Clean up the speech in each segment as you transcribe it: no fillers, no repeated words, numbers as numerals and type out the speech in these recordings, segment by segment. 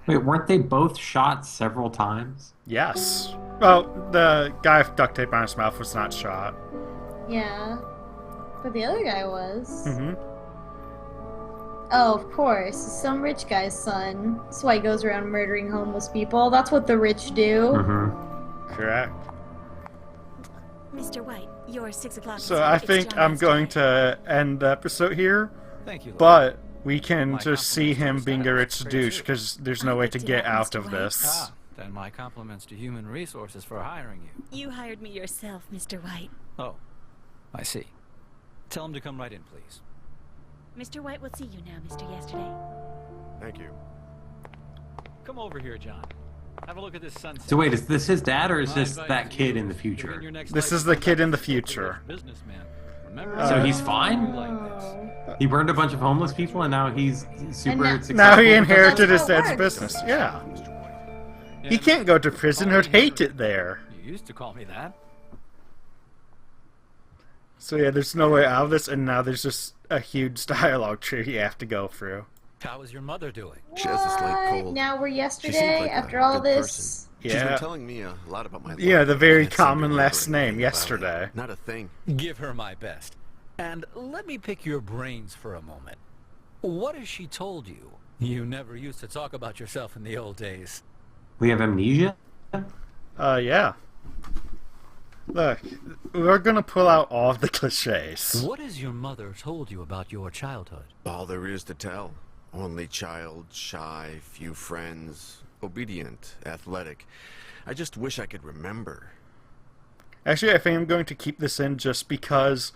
Wait, weren't they both shot several times? Yes. Well, the guy with duct tape on his mouth was not shot. Yeah. But the other guy was. Mm-hmm. Oh, of course. Some rich guy's son. That's why he goes around murdering homeless people. That's what the rich do. Mm-hmm. Correct. Mr. White, your 6 o'clock. So I think I'm going to end the episode here, Thank you, Lord. but we can My just see him compliments to being a Satanist. rich Great douche too. because there's no way to get out of this. Ah, then my compliments to Human Resources for hiring you. You hired me yourself, Mr. White. Oh, I see. Tell him to come right in, please. Mr. White will see you now, Mr. Yesterday. Thank you. Come over here, John. Have a look at this sunset. So wait, is this his dad or is My this advice that to kid you in the is, future? in your next This life, is the come kid back in the to work for future. this businessman. Remember, So I he's don't fine? do like this. He burned a bunch of homeless people and now he's super now- successful. Now he because- inherited his That's how it dad's works. business. Yeah. Yeah, He can't go to prison. all He'd I hate heard- it there. You used to call me that. So yeah, there's no way out of this, and now there's just a huge dialogue tree you have to go through. How is your mother doing? She has a slight What? cold. Now we're She seems yesterday like a after all good this. person. She's Yeah. been telling me a lot about my life. Yeah, the very Can't seem to common remember last name, anything about it. Yesterday. Not a thing. Give her my best. And let me pick your brains for a moment. What has she told you? You never used to talk about yourself in the old days. We have amnesia? Yeah. Look, we're gonna pull out all of the cliches. What has your mother told you about your childhood? All there is to tell. Only child, shy, few friends, obedient, athletic. I just wish I could remember. Actually, I think I'm going to keep this in just because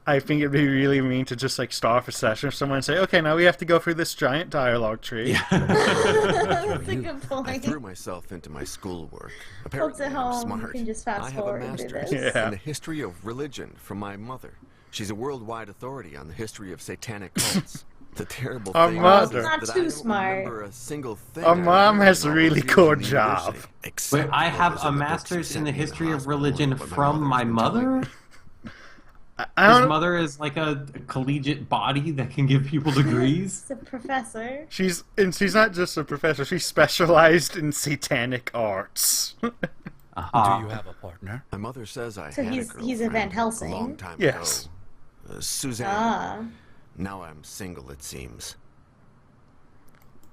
I think it'd be really mean to just like start off a session with someone and say, okay, now we have to go through this giant dialogue tree. That's a good I point. threw myself into my schoolwork. Folks Apparently, at I'm home, you smart. can just fast I have a forward and do master's this. Yeah. in the history of religion from my mother. She's a worldwide authority on the history of satanic cults. The terrible Our thing mother. is Not that too I don't smart. remember a single thing. Our I mom learned has in a all really those years cool in the job. university, except Wait, I for have those a in the books master's you in the sent me history of hospital religion and what from my mother's been telling me. mother? I His don't. mother is like a collegiate body that can give people degrees? It's a professor. She's not just a professor. She's specialized in satanic arts. Uh-huh. Do you have a partner? My mother says I So had he's- a girlfriend he's a Van a Helsing. long time Yes. ago. Suzanne. Ah. Now I'm single, it seems.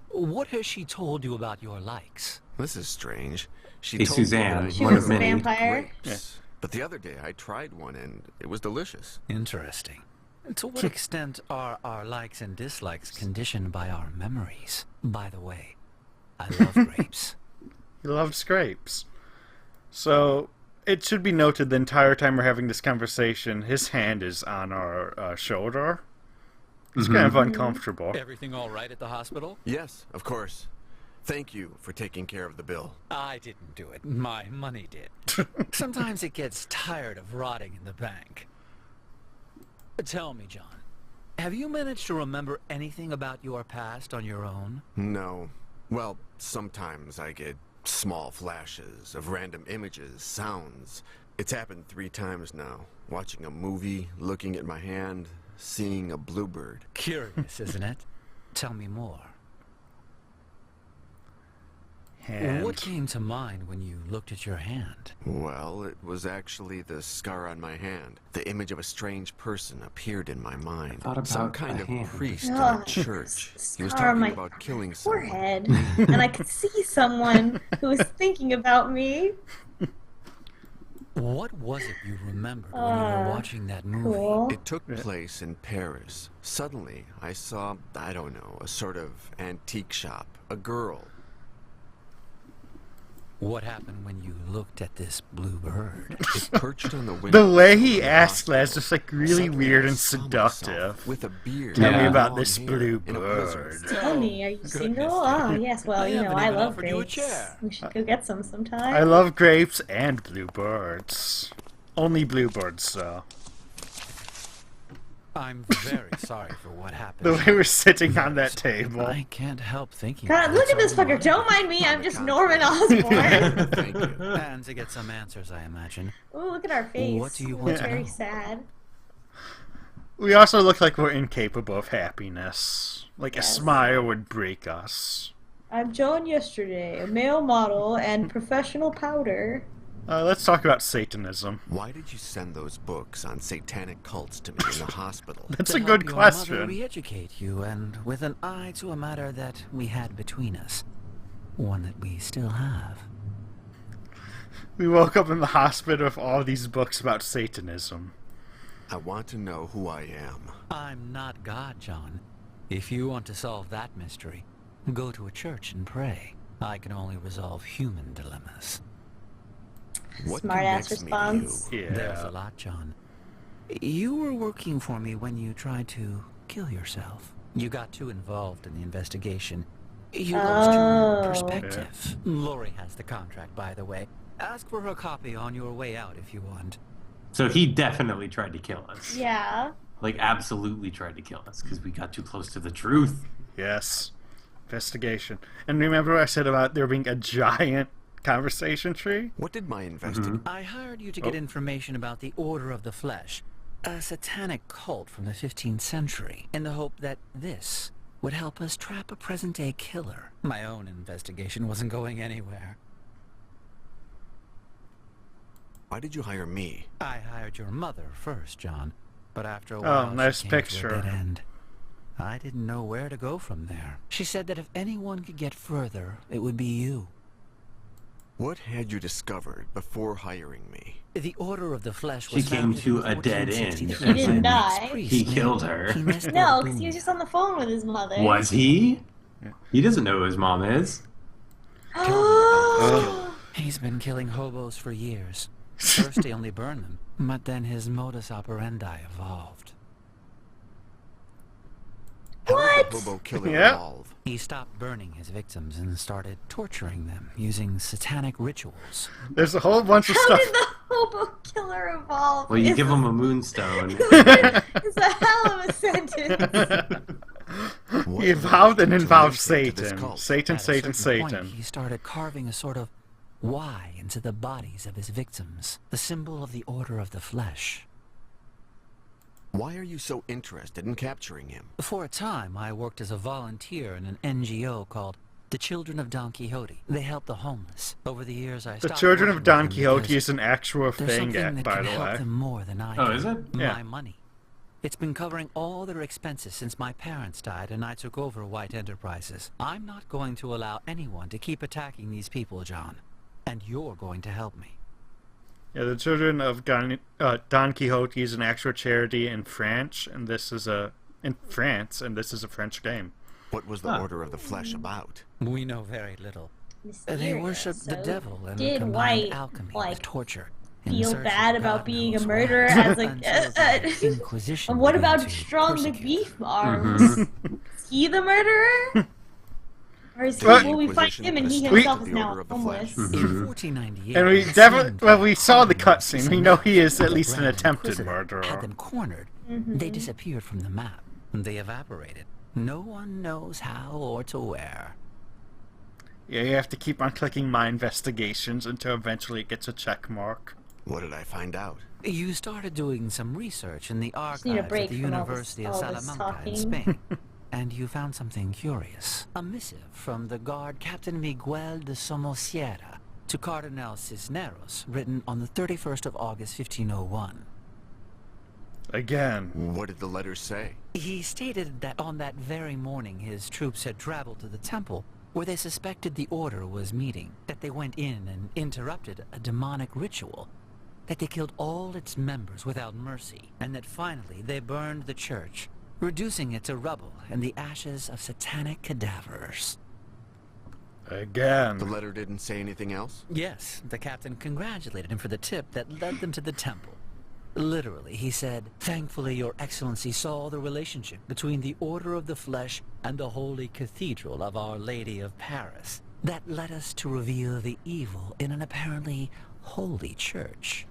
What has she told you about your likes? This is strange. She Hey, told me that Suzanne, I She one was of a many. vampire. grapes. But the other day I tried one and it was delicious. Interesting. To what extent are our likes and dislikes conditioned by our memories? By the way, I love grapes. He loves grapes. So it should be noted the entire time we're having this conversation, his hand is on our shoulder. It's kind of uncomfortable. Everything all right at the hospital? Yes, of course. Thank you for taking care of the bill. I didn't do it. My money did. Sometimes it gets tired of rotting in the bank. Tell me, John, have you managed to remember anything about your past on your own? No. Well, sometimes I get small flashes of random images, sounds. It's happened 3 times now. Watching a movie, looking at my hand, seeing a bluebird. Curious, isn't it? Tell me more. Hand. What came to mind when you looked at your hand? Well, it was actually the scar on my hand. The image of a strange person appeared in my mind. thought Some about kind a of hand. priest in Ugh, a church. He was scar on talking my about killing someone. forehead, and I could see someone who was thinking about me. What was it you remembered when you were watching that movie? Cool. It took place in Paris. Suddenly, I saw, I don't know, a sort of antique shop. A girl. What happened when you looked at this blue bird? It perched on the window. The way he of the asked that is hospital. just like really Suddenly, weird I and saw myself seductive. with a beard. Tell me Yeah. about long this hair, blue in a blizzard. bird. Tell me, are you goodness, single? Oh, dear. yes. Well, I you know, haven't I even love offered you a grapes. chair. We should go get some sometime. I love grapes and bluebirds. Only bluebirds, though. I'm very sorry for what The happened. way we're sitting on that table. I can't help thinking. God, about look it at this so fucker. much. Don't mind me. I'm just On the Norman Osborn. Thank you. And to get some answers, I imagine. Ooh, look at our face. What do you We're want to very know? sad. We also look like we're incapable of happiness. Like a Yes. smile would break us. I'm Joan Yesterday, a male model and professional powder. Let's talk about Satanism. Why did you send those books on satanic cults to me in the hospital? That's To a help good your mother question. re-educate you, and with an eye to a matter that we had between us. One that we still have. We woke up in the hospital with all these books about Satanism. I want to know who I am. I'm not God, John. If you want to solve that mystery, go to a church and pray. I can only resolve human dilemmas. What Smart-ass connects me response. to you? Yeah. There's a lot, John. You were working for me when you tried to kill yourself. You got too involved in the investigation. You lost Oh. your perspective. Lori has the contract, by the way. Ask for her copy on your way out if you want. So he definitely tried to kill us. Yeah. Like, absolutely tried to kill us because we got too close to the truth. Yes. Investigation. And remember what I said about there being a giant conversation tree? What did my investigation? I hired you to get information about the Order of the Flesh, a satanic cult from the 15th century, in the hope that this would help us trap a present-day killer. My own investigation wasn't going anywhere. Why did you hire me? I hired your mother first, John, but after a while nice she came picture. to a dead end. I didn't know where to go from there. She said that if anyone could get further, it would be you. What had you discovered before hiring me? The Order of the Flesh She was came founded to in a dead end. 1463 He didn't by an die. ex-priest He named killed her. Ernesto No, because Boone. he was just on the phone with his mother. Was he? He doesn't know who his mom is. He's been killing hobos for years. First he only burned them, but then his modus operandi evolved. How did What? the hobo killer Yeah. evolve? He stopped burning his victims and started torturing them using satanic rituals. There's a whole bunch of How stuff. did the hobo killer evolve? Well, you It's give him a moonstone. It's a hell of a sentence. What He evolved and led you to involved link it to this Satan. cult? Satan, At a Satan, certain point, Satan. he started carving a sort of Y into the bodies of his victims, the symbol of the Order of the Flesh. Why are you so interested in capturing him? For a time, I worked as a volunteer in an NGO called the Children of Don Quixote. They help the homeless. Over the years, I The stopped Children of working Don with them Quixote because is an actual there's thing, something that by can the help way. them more than I Oh, can. is it? Yeah. My money. It's been covering all their expenses since my parents died and I took over White Enterprises. I'm not going to allow anyone to keep attacking these people, John. And you're going to help me. Yeah, the Children of Don Quixote is an actual charity in France, and this is a French game. What was the Order of the Flesh about? We know very little. They Mysterious. worship the So devil and did combined White, alchemy like, with torture. in feel search of bad about God being a knows murderer what. as a Until the Inquisition And what began about to Strong the persecute. Beef Arms? Is he the murderer? Or is he, What? will we fight him and he We- himself is the now Order of the homeless? Flesh. In 1498, And we it definitely, seemed well, we like saw the Arnold, cutscene. We know he is at the least an Grand attempted Inquisitor, murderer. had them cornered. They disappeared from the map. They evaporated. No one knows how or to where. Yeah, you have to keep on clicking my investigations until eventually it gets a check mark. What did I find out? You started doing some research in the need a archives at break the from all University of this Salamanca in talking. Spain. And you found something curious. A missive from the guard Captain Miguel de Somosierra to Cardinal Cisneros, written on the 31st of August, 1501. Again. What did the letter say? He stated that on that very morning his troops had traveled to the temple where they suspected the order was meeting, that they went in and interrupted a demonic ritual, that they killed all its members without mercy, and that finally they burned the church, reducing it to rubble and the ashes of satanic cadavers. The Again. letter didn't say anything else? Yes, the captain congratulated him for the tip that led them to the temple. Literally, he said, "Thankfully, Your Excellency saw the relationship between the Order of the Flesh and the Holy Cathedral of Our Lady of Paris. That led us to reveal the evil in an apparently holy church."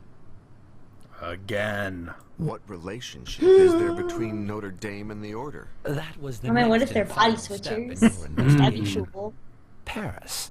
Again. What relationship is there between Notre Dame and the Order? That was the I mean, what next if they're and body final step in switchers? your That'd be investigation. cool. Paris.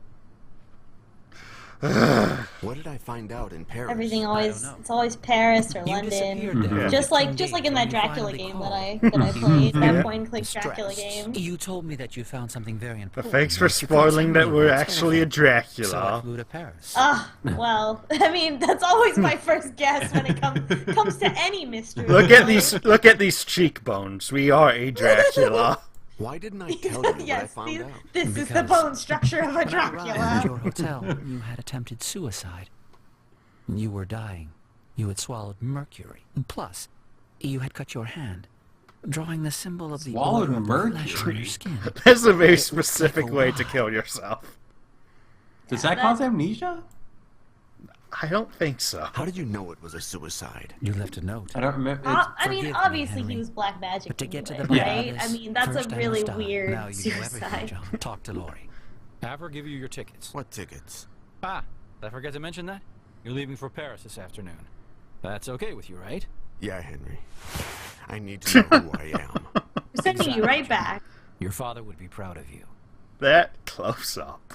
What did I find out in Paris? Everything I always, don't know. it's always Paris or You disappeared London. there Yeah. Just for like 15 in days that when you Dracula finally game called. that I played, Yeah. that point and click Dracula Distressed. game. You told me that you found something very important. Thanks for Surprised spoiling that me we're with actually a telephone. So I Dracula. flew to Paris. Ah, well, I mean, that's always my first guess when it comes to any mystery. Look at these cheekbones. We are a Dracula. Why didn't I tell you what I Yes, found out? this is the Because bone structure of a When I arrived at Dracula. your hotel, you had attempted suicide. You were dying. You had swallowed mercury. Plus, you had cut your hand, drawing the symbol of the Swallowed order of the flesh on mercury? your skin. That's a very specific way to kill yourself. Does that cause amnesia? I don't think so. How did you know it was a suicide? You left a note. I don't remember. I mean, Forgive me, obviously Henry. he was black magic, But to get to the anyway, bottom right? of this, I mean, that's first a I really must die. weird Now you know everything, suicide. John. Talk to Lori. Have her give you your tickets. What tickets? Ah, did I forget to mention that? You're leaving for Paris this afternoon. That's okay with you, right? Yeah, Henry. I need to know who I am. We're sending you right back. Your father would be proud of you. That close up.